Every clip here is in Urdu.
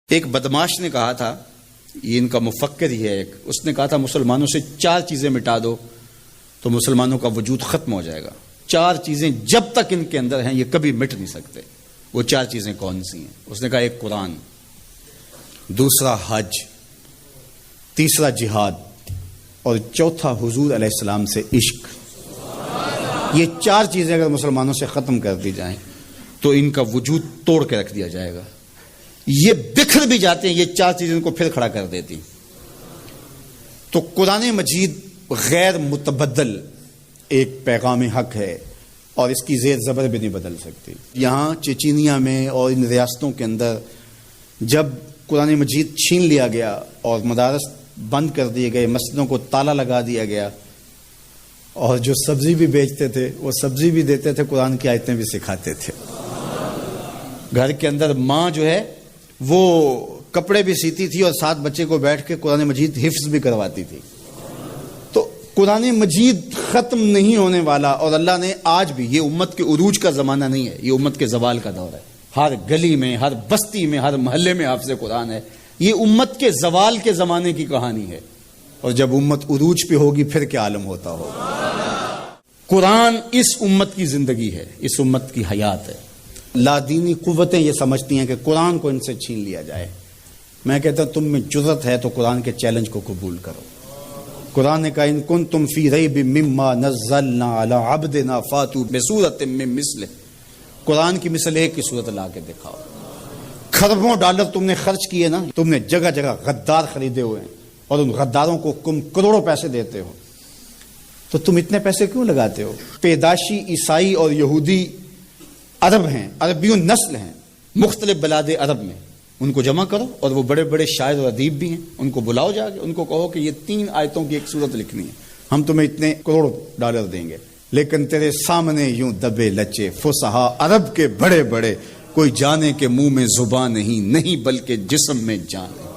ایک بدماش نے کہا تھا، یہ ان کا مفکر ہی ہے ایک، اس نے کہا تھا مسلمانوں سے 4 چیزیں مٹا دو تو مسلمانوں کا وجود ختم ہو جائے گا۔ 4 چیزیں جب تک ان کے اندر ہیں یہ کبھی مٹ نہیں سکتے۔ وہ 4 چیزیں کون سی ہیں؟ اس نے کہا ایک قرآن، دوسرا حج، تیسرا جہاد، اور چوتھا حضور علیہ السلام سے عشق۔ یہ 4 چیزیں اگر مسلمانوں سے ختم کر دی جائیں تو ان کا وجود توڑ کے رکھ دیا جائے گا۔ یہ بکھر بھی جاتے ہیں، یہ 4 چیزیں ان کو پھر کھڑا کر دیتی۔ تو قرآن مجید غیر متبدل ایک پیغام حق ہے اور اس کی زیر زبر بھی نہیں بدل سکتی۔ یہاں چچینیا میں اور ان ریاستوں کے اندر جب قرآن مجید چھین لیا گیا اور مدارس بند کر دیے گئے، مسجدوں کو تالا لگا دیا گیا، اور جو سبزی بھی بیچتے تھے وہ سبزی بھی دیتے تھے، قرآن کی آیتیں بھی سکھاتے تھے۔ گھر کے اندر ماں جو ہے وہ کپڑے بھی سیتی تھی اور ساتھ بچے کو بیٹھ کے قرآن مجید حفظ بھی کرواتی تھی۔ تو قرآن مجید ختم نہیں ہونے والا، اور اللہ نے آج بھی، یہ امت کے عروج کا زمانہ نہیں ہے، یہ امت کے زوال کا دور ہے۔ ہر گلی میں، ہر بستی میں، ہر محلے میں حافظ قرآن ہے۔ یہ امت کے زوال کے زمانے کی کہانی ہے، اور جب امت عروج پہ ہوگی پھر کیا عالم ہوتا ہوگا۔ قرآن اس امت کی زندگی ہے، اس امت کی حیات ہے۔ لادینی قوتیں یہ سمجھتی ہیں کہ قرآن کو ان سے چھین لیا جائے۔ میں کہتا ہوں تم میں جرأت ہے تو قرآن کے چیلنج کو قبول کرو۔ قرآن نے کہا ان کنتم فی ریب مما نزلنا علی عبدنا فاتوا بسورۃ من مثلہ۔ قرآن کی مثل ایک کی صورت لا کے دکھاؤ۔ کھربوں ڈالر تم نے خرچ کیے نا، تم نے جگہ جگہ غدار خریدے ہوئے ہیں اور ان غداروں کو تم کروڑوں پیسے دیتے ہو، تو تم اتنے پیسے کیوں لگاتے ہو؟ پیدائشی عیسائی اور یہودی عرب ہیں، عربیون نسل ہیں مختلف بلاد عرب میں، ان کو جمع کرو، اور وہ بڑے بڑے شاعر اور ادیب بھی ہیں، ان کو بلاؤ جا کے، ان کو کہو کہ یہ 3 آیتوں کی ایک صورت لکھنی ہے، ہم تمہیں اتنے کروڑ ڈالر دیں گے۔ لیکن تیرے سامنے یوں دبے لچے فصحا عرب کے بڑے بڑے، کوئی جانے کے منہ میں زبان نہیں بلکہ جسم میں جان ہے۔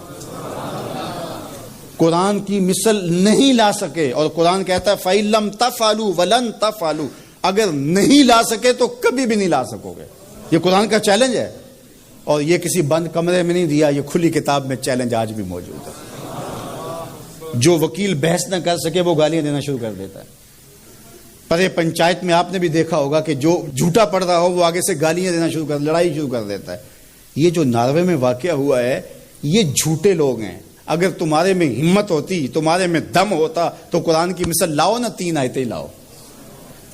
قرآن کی مثل نہیں لا سکے، اور قرآن کہتا ہے فَإِن لَمْ تَفْعَلُوا وَلَن تَفْعَلُوا، اگر نہیں لا سکے تو کبھی بھی نہیں لا سکو گے۔ یہ قرآن کا چیلنج ہے، اور یہ کسی بند کمرے میں نہیں دیا، یہ کھلی کتاب میں چیلنج آج بھی موجود ہے۔ جو وکیل بحث نہ کر سکے وہ گالیاں دینا شروع کر دیتا ہے۔ پرے پنچایت میں آپ نے بھی دیکھا ہوگا کہ جو جھوٹا پڑ رہا ہو وہ آگے سے گالیاں دینا شروع کر، لڑائی شروع کر دیتا ہے۔ یہ جو ناروے میں واقعہ ہوا ہے، یہ جھوٹے لوگ ہیں۔ اگر تمہارے میں ہمت ہوتی، تمہارے میں دم ہوتا تو قرآن کی مثل لاؤ نا، 3 آیتیں لاؤ۔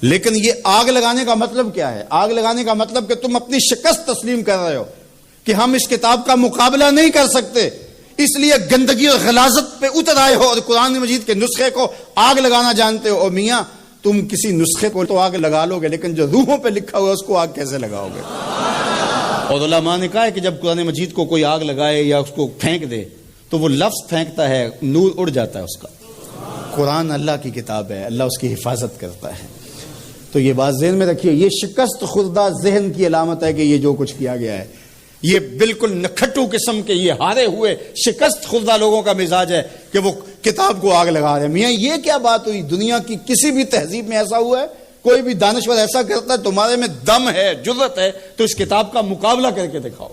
لیکن یہ آگ لگانے کا مطلب کیا ہے؟ آگ لگانے کا مطلب کہ تم اپنی شکست تسلیم کر رہے ہو کہ ہم اس کتاب کا مقابلہ نہیں کر سکتے، اس لیے گندگی اور غلاظت پہ اتر آئے ہو اور قرآن مجید کے نسخے کو آگ لگانا جانتے ہو۔ اور میاں تم کسی نسخے کو تو آگ لگا لو گے، لیکن جو روحوں پہ لکھا ہوا ہے اس کو آگ کیسے لگاؤ گے؟ اور علماء نے کہا ہے کہ جب قرآن مجید کو کوئی آگ لگائے یا اس کو پھینک دے تو وہ لفظ پھینکتا ہے، نور اڑ جاتا ہے اس کا۔ قرآن اللہ کی کتاب ہے، اللہ اس کی حفاظت کرتا ہے۔ تو یہ بات ذہن میں رکھیے، یہ شکست خوردہ ذہن کی علامت ہے کہ یہ جو کچھ کیا گیا ہے یہ بالکل نکھٹو قسم کے، یہ ہارے ہوئے شکست خوردہ لوگوں کا مزاج ہے کہ وہ کتاب کو آگ لگا رہے ہیں۔ میاں یہ کیا بات ہوئی؟ دنیا کی کسی بھی تہذیب میں ایسا ہوا ہے؟ کوئی بھی دانشور ایسا کرتا ہے؟ تمہارے میں دم ہے، جرأت ہے تو اس کتاب کا مقابلہ کر کے دکھاؤ،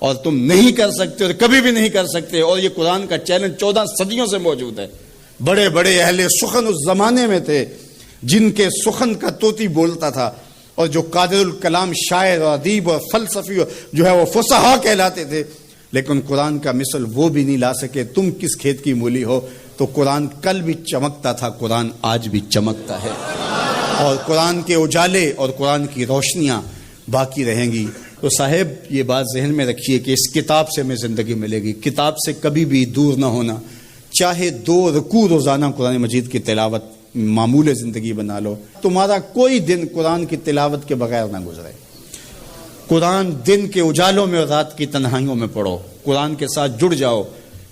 اور تم نہیں کر سکتے اور کبھی بھی نہیں کر سکتے۔ اور یہ قرآن کا چیلنج 14 صدیوں سے موجود ہے۔ بڑے بڑے اہل سخن اس زمانے میں تھے جن کے سخن کا طوطی بولتا تھا، اور جو قادر الکلام شاعر اور ادیب اور فلسفی جو ہے وہ فصحا کہلاتے تھے، لیکن قرآن کا مثل وہ بھی نہیں لا سکے۔ تم کس کھیت کی مولی ہو؟ تو قرآن کل بھی چمکتا تھا، قرآن آج بھی چمکتا ہے، اور قرآن کے اجالے اور قرآن کی روشنیاں باقی رہیں گی۔ تو صاحب یہ بات ذہن میں رکھیے کہ اس کتاب سے ہمیں زندگی ملے گی، کتاب سے کبھی بھی دور نہ ہونا۔ چاہے 2 رکوع روزانہ قرآن مجید کی تلاوت معمول زندگی بنا لو، تمہارا کوئی دن قرآن کی تلاوت کے بغیر نہ گزرے۔ قرآن دن کے اجالوں میں اور رات کی تنہائیوں میں پڑھو، قرآن کے ساتھ جڑ جاؤ۔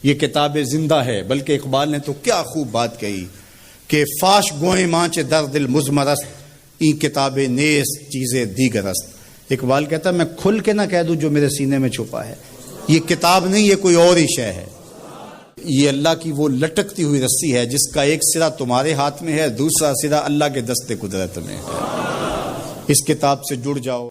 یہ کتاب زندہ ہے، بلکہ اقبال نے تو کیا خوب بات کہی کہ فاش گوئیں مانچ در دل مزمرست، این کتاب نیس چیزیں دیگر است۔ اقبال کہتا ہے میں کھل کے نہ کہہ دوں جو میرے سینے میں چھپا ہے، یہ کتاب نہیں، یہ کوئی اور ہی شے ہے۔ یہ اللہ کی وہ لٹکتی ہوئی رسی ہے جس کا ایک سرا تمہارے ہاتھ میں ہے، دوسرا سرا اللہ کے دست قدرت میں ہے۔ اس کتاب سے جڑ جاؤ۔